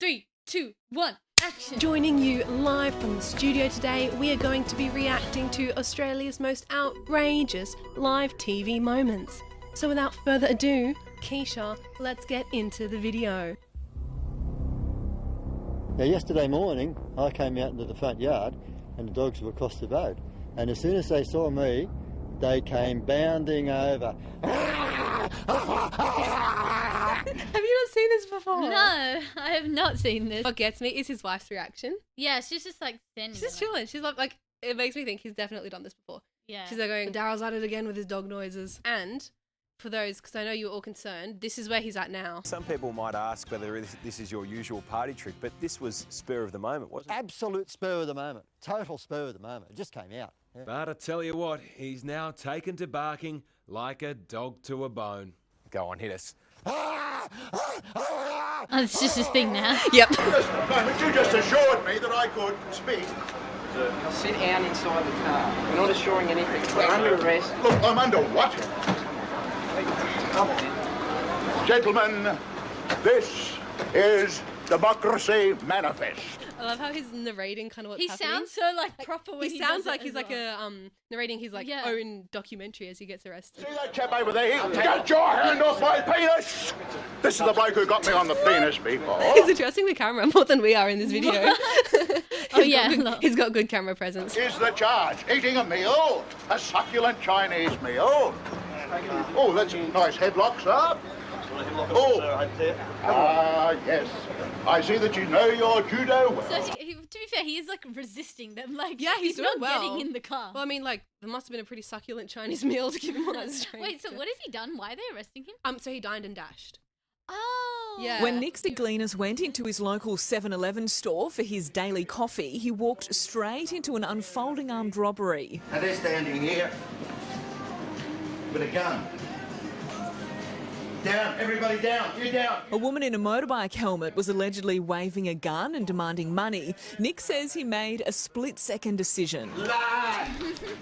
3, 2, 1, action! Joining you live from the studio today, we are going to be reacting to Australia's most outrageous live TV moments. So without further ado, Keisha, let's get into the video. Now, yesterday morning, I came out into the front yard and the dogs were across the road. And as soon as they saw me, they came bounding over. Have you not seen this before? No, I have not seen this. What gets me is his wife's reaction. Yeah, she's just like standing She's just there, chilling. She's like, it makes me think he's definitely done this before. Yeah. She's like going, Daryl's at it again with his dog noises. And for those, because I know you were all concerned, this is where he's at now. Some people might ask whether this is your usual party trick, but this was spur of the moment, wasn't it? Absolute spur of the moment. Total spur of the moment. It just came out. Yeah. But I tell you what, he's now taken to barking like a dog to a bone. Go on, hit us. Oh, it's just his thing now. Yep. Just a moment, you just assured me that I could speak. Sit down inside the car. We're not assuring anything. We're under arrest. Look, I'm under what? Come on. Gentlemen, this is Democracy Manifest. I love how he's narrating kind of what's He happening. sounds so like proper when He he sounds does like it he's as like well. narrating his like Yeah. own documentary as he gets arrested. See that chap over there? Get your hand off my penis! This is the bloke who got me on the penis before. He's addressing the camera more than we are in this video. Oh yeah, He's got good camera presence. Is the charge eating a meal? A succulent Chinese meal? Oh, that's a nice headlock, sir. Oh, yes. I see that you know your judo well. So to be fair, he is like resisting them. Like Yeah, he's doing not well. getting in the car. Well, I mean, like, there must have been a pretty succulent Chinese meal to give him all that strength. Wait, so what has he done? Why are they arresting him? So he dined and dashed. Oh. Yeah. When Nick Ziglinas went into his local 7-Eleven store for his daily coffee, he walked straight into an unfolding armed robbery. And they're standing here with a gun. Down, everybody down, you down. A woman in a motorbike helmet was allegedly waving a gun and demanding money. Nick says he made a split-second decision. Lie!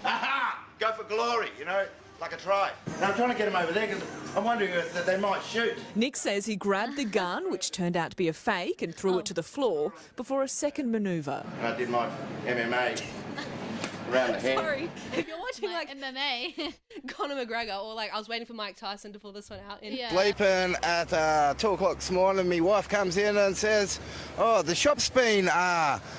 Aha! Go for glory, you know, like a try. Now I'm trying to get them over there because I'm wondering that they might shoot. Nick says he grabbed the gun, which turned out to be a fake, and threw it to the floor before a second manoeuvre. And I did my MMA around the head. Sorry, if you're watching like MMA. Conor McGregor or like I was waiting for Mike Tyson to pull this one out. Yeah. Sleeping at 2 o'clock this morning, my wife comes in and says, oh, the shop's been,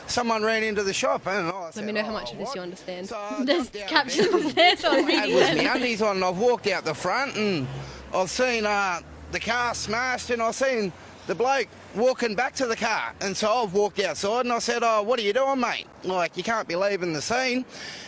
someone ran into the shop. And I said, Let me know how much of this you understand. So I There's jumped down captions there, so I'm I had reading with them. my undies on and I've walked out the front and I've seen the car smashed and I've seen the bloke walking back to the car. And so I've walked outside and I said, oh, what are you doing, mate? Like, you can't be leaving the scene.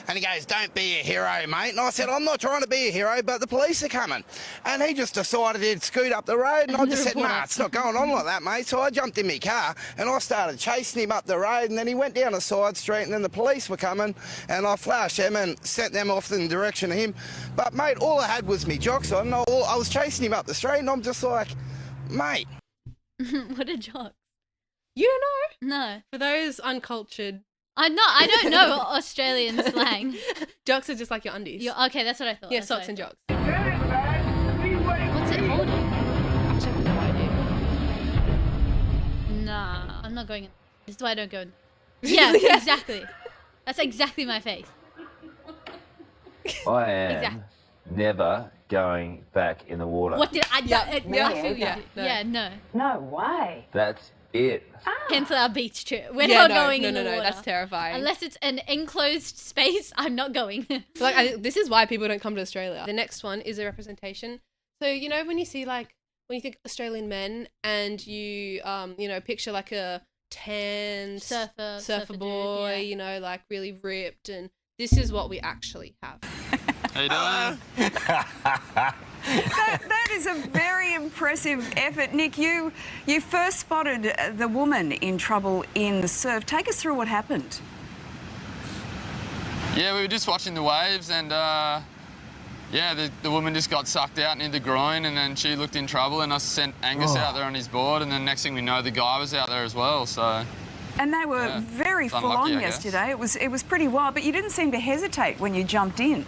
And he goes, don't be a hero, mate. And I said, I'm not trying to be a hero, but the police are coming. And he just decided he'd scoot up the road. And I just said, nah, it's not going on like that, mate. So I jumped in my car and I started chasing him up the road. And then he went down a side street and then the police were coming. And I flashed them and sent them off in the direction of him. But, mate, all I had was me jocks on. I was chasing him up the street and I'm just like, mate. What a joke. You don't know? No. For those uncultured, I don't know Australian slang. jocks are just like your undies. Okay, that's what I thought. Yeah, that's what socks I and thought. jocks. What's it holding? Actually, I have no idea. Nah, I'm not going in. This is why I don't go in. Yeah, exactly. That's exactly my face. I am Exactly. never going back in the water. What did I do? Yeah, no. No way. That's it. Cancel our beach trip. We're Yeah, not no, going no, in no, the no, water. that's terrifying. Unless it's an enclosed space, I'm not going. Like, this is why people don't come to Australia. The next one is a representation. So, you know, when you see like, when you think Australian men and you, you know, picture like a tan surfer dude, boy, yeah. you know, like really ripped, and this is what we actually have. How you doing? That is a very impressive effort. Nick, you first spotted the woman in trouble in the surf. Take us through what happened. Yeah, we were just watching the waves and yeah, the woman just got sucked out near the groin and then she looked in trouble and I sent Angus out there on his board and then next thing we know the guy was out there as well, so... And they were Yeah, very it's full unlucky, on I guess. yesterday. It was pretty wild, but you didn't seem to hesitate when you jumped in.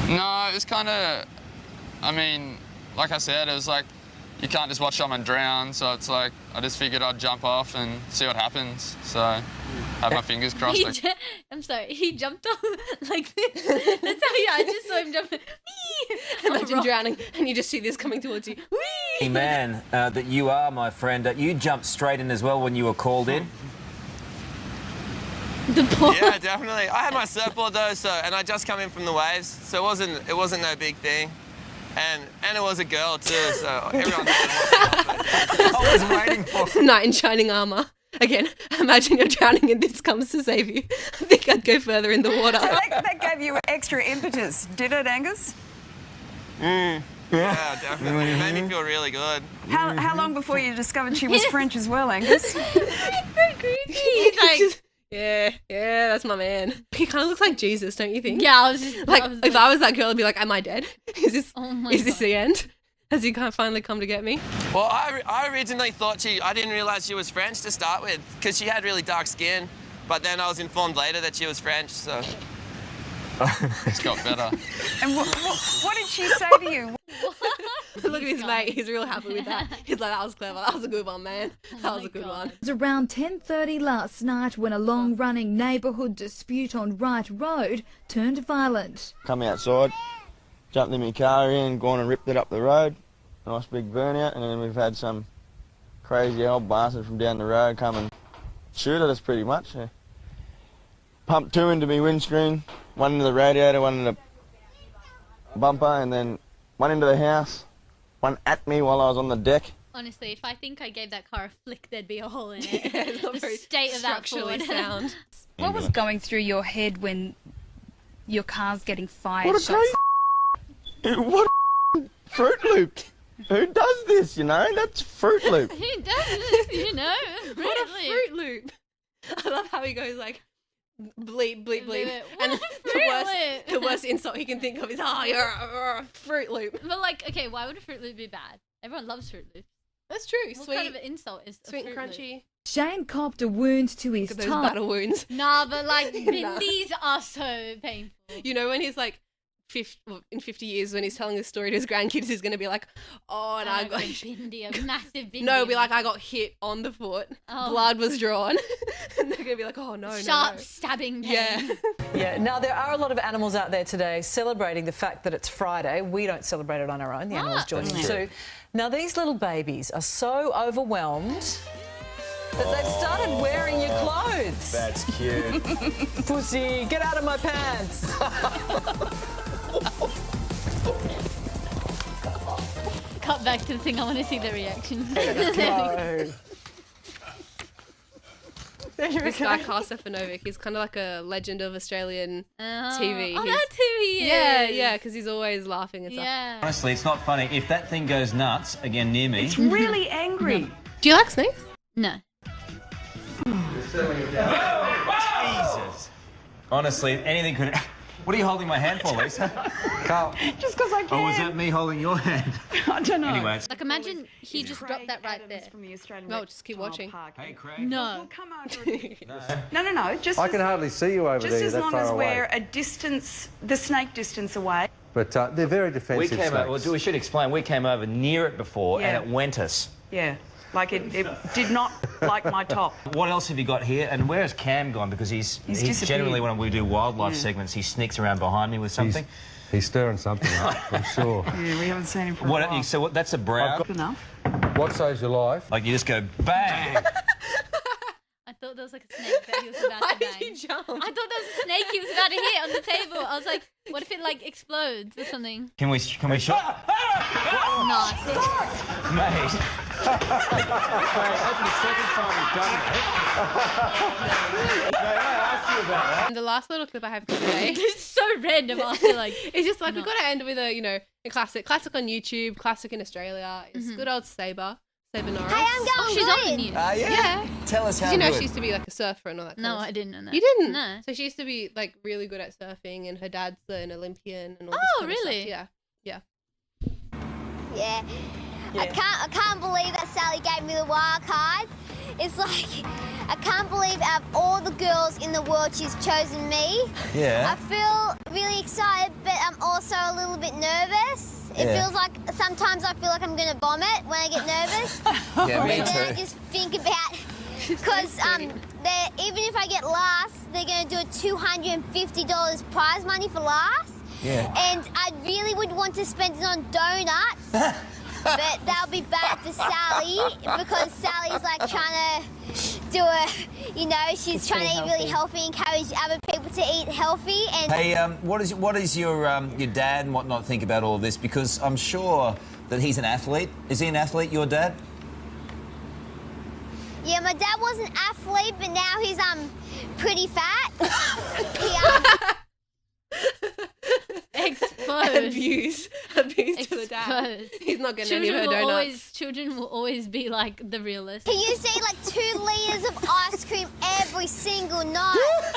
No, it was kind of... I mean, like I said, it was like you can't just watch someone drown. So it's like I just figured I'd jump off and see what happens. So have my fingers crossed. I'm sorry, he jumped off like this. That's how I just saw him jump. Imagine drowning and you just see this coming towards you. Hey man, that you are, my friend. You jumped straight in as well when you were called in. Yeah, definitely. I had my surfboard though, and I just come in from the waves, so it wasn't no big thing. And it was a girl too, so everyone I was waiting for Knight in shining armour. Again, imagine you're drowning and this comes to save you. I think I'd go further in the water. So that gave you extra impetus, did it, Angus? Yeah, definitely. It made me feel really good. How long before you discovered she was French as well, Angus? So creepy. He's like, yeah, that's my man. He kind of looks like Jesus, don't you think? yeah, I was just Like, if I was that girl, I'd be like, am I dead? Is this the end? Has he finally come to get me? Well, I originally thought I didn't realise she was French to start with, because she had really dark skin. But then I was informed later that she was French, so... It's got better. And what did she say to you? Look at his mate. He's real happy with that. He's like, that was clever. That was a good one, man. That was a good one. It was around 10:30 last night when a long-running neighbourhood dispute on Wright Road turned violent. Come outside, jumped in my car in, gone and ripped it up the road. Nice big burnout, and then we've had some crazy old bastard from down the road come and shoot at us pretty much. Yeah. Pumped two into my windscreen, one into the radiator, one into the bumper, and then one into the house, one at me while I was on the deck. honestly, if I think I gave that car a flick, there'd be a hole in it. Yeah, it's not the very state of that structurally Ford. sound. What was going through your head when your car's getting fired? What a crazy... What a Fruit Loop? Who does this, you know? That's Fruit Loop. Who does this, you know? What a Fruit Loop. I love how he goes like, bleep, bleep, bleep. And the worst insult he can think of is, oh, you're a Fruit Loop. But like, okay, why would a Fruit Loop be bad? Everyone loves Fruit Loops. That's true. What Sweet, kind of an insult is sweet a and Fruit crunchy. Loop? Shane copped a wound to his Those tongue. battle wounds. Nah, but like, these are so painful. You know when he's like, in 50 years when he's telling this story to his grandkids, he's going to be like, oh, and I got... a bindi, a massive bindi. No, be like, I got hit on the foot, blood was drawn, and they're going to be like, oh, no, Sharp stabbing pain. Yeah. Yeah, now there are a lot of animals out there today celebrating the fact that it's Friday. We don't celebrate it on our own, the animals join in too. Now these little babies are so overwhelmed that they've started wearing your clothes. That's cute. Pussy, get out of my pants. Cut back to the thing, I want to see the reaction. This guy, Carl Stefanovic, he's kind of like a legend of Australian TV. Oh, that's who he is. Yeah, because he's always laughing and stuff. Yeah. Honestly, it's not funny. If that thing goes nuts again near me... It's really angry. Do you like snakes? No. Jesus. Honestly, anything could... What are you holding my hand for, Lisa? Carl. Just because I can. Oh, was that me holding your hand? I don't know. Anyway. Like, imagine he just dropped that right there. From the Australian No, just keep watching. Hey, Craig. No. We'll come over. No. Just I can hardly see you over just there as that long far as away. we're a distance, the snake distance away. But they're very defensive We came snakes. over, well, we should explain, we came over near it before and it went us. Yeah, like it did not like my top. What else have you got here? And where has Cam gone? Because he's disappeared. generally, when we do wildlife segments, he sneaks around behind me with something. He's stirring something up, I'm sure. Yeah, we haven't seen him for a while. So that's a brow? Enough. What saves your life? Like you just go bang! I thought there was like a snake that he was about to bang. Why did you jump? I thought there was a snake he was about to hit on the table. I was like, what if it like explodes or something? Can we shot? Nice. Mate. That's the second time we've done that. Mate, I asked you about that. And the last little clip I have for today. It's so random. I feel like it's just like we've got to end with a a classic on YouTube, classic in Australia. It's good old Sabre Norris. Hey, I'm going she's on the news. Yeah. Tell us how you know good. she used to be like a surfer and all that kind No, of stuff. I didn't know that. You didn't? No. So she used to be like really good at surfing and her dad's an Olympian and all this Oh, kind of really? stuff. Yeah. Yeah. I can't believe that Sally gave me the wild card. it's like, I can't believe out of all the girls in the world, she's chosen me. Yeah. I feel really excited, but I'm also a little bit nervous. It feels like, sometimes I feel like I'm going to vomit when I get nervous. Yeah, me and then I too. just think about, because even if I get last, they're going to do a $250 prize money for last. Yeah. And I really would want to spend it on donuts, but that'll be bad for Sally, because Sally's like trying to do she's trying to eat really healthy, encourage other people to eat healthy. And Hey, what does your dad and whatnot think about all of this? Because I'm sure that he's an athlete. Is he an athlete, your dad? yeah, my dad was an athlete, but now he's pretty fat. Exposed. Abuse to the dad. He's not getting any of her donuts. Children will always be like the realest. He used to eat like 2 litres of ice cream every single night,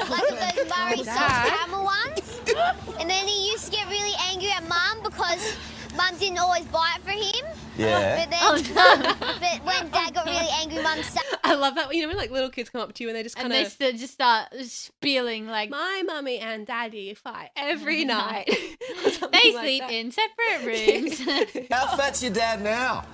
like those Murray soft caramel ones. And then he used to get really angry at Mum because Mum didn't always buy it for him. Yeah. But then, but when Dad got really angry, Mum said, I love that. You know when like little kids come up to you and they just kind of just start spieling like, my mummy and daddy fight every night. They sleep in separate rooms. How fat's your dad now?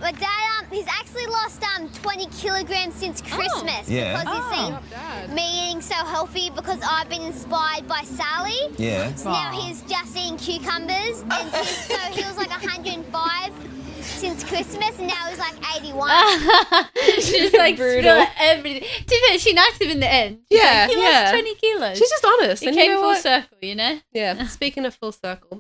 my dad, he's actually lost 20 kilograms since Christmas Yeah. because he's seen me eating so healthy because I've been inspired by Sally. Yeah. So now he's just eating cucumbers, and so he was like 105 since Christmas, and now he's like 81. She's like spill everything. To be fair, she knifed him in the end. She's like, he lost 20 kilos. She's just honest. It and came you know full what? circle, you know? Yeah. Speaking of full circle.